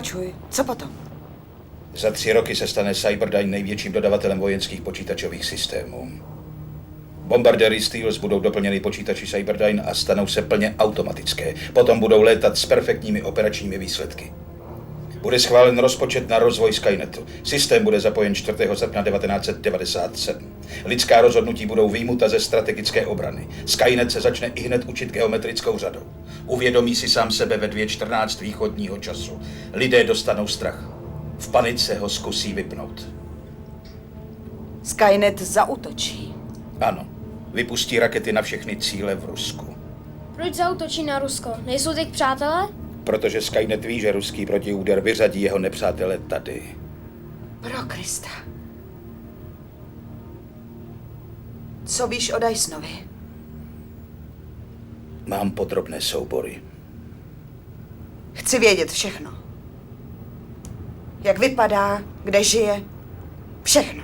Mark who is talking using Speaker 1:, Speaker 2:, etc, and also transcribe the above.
Speaker 1: Čuj, co potom?
Speaker 2: Za 3 roky se stane Cyberdyne největším dodavatelem vojenských počítačových systémů. Bombardéry Steels budou doplněny počítači Cyberdyne a stanou se plně automatické. Potom budou létat s perfektními operačními výsledky. Bude schválen rozpočet na rozvoj Skynetu. Systém bude zapojen 4. srpna 1997. Lidská rozhodnutí budou vyjmuta ze strategické obrany. Skynet se začne ihned učit geometrickou řadou. Uvědomí si sám sebe ve 2:14 východního času. Lidé dostanou strach. V panice ho zkusí vypnout.
Speaker 1: Skynet zaútočí.
Speaker 2: Ano, vypustí rakety na všechny cíle v Rusku.
Speaker 3: Proč zaútočí na Rusko? Nejsou teď přátelé?
Speaker 2: Protože Skynet ví, že ruský protiúder vyřadí jeho nepřátele tady.
Speaker 1: Pro Krista. Co víš o Dysonovi?
Speaker 2: Mám podrobné soubory.
Speaker 1: Chci vědět všechno. Jak vypadá, kde žije, všechno.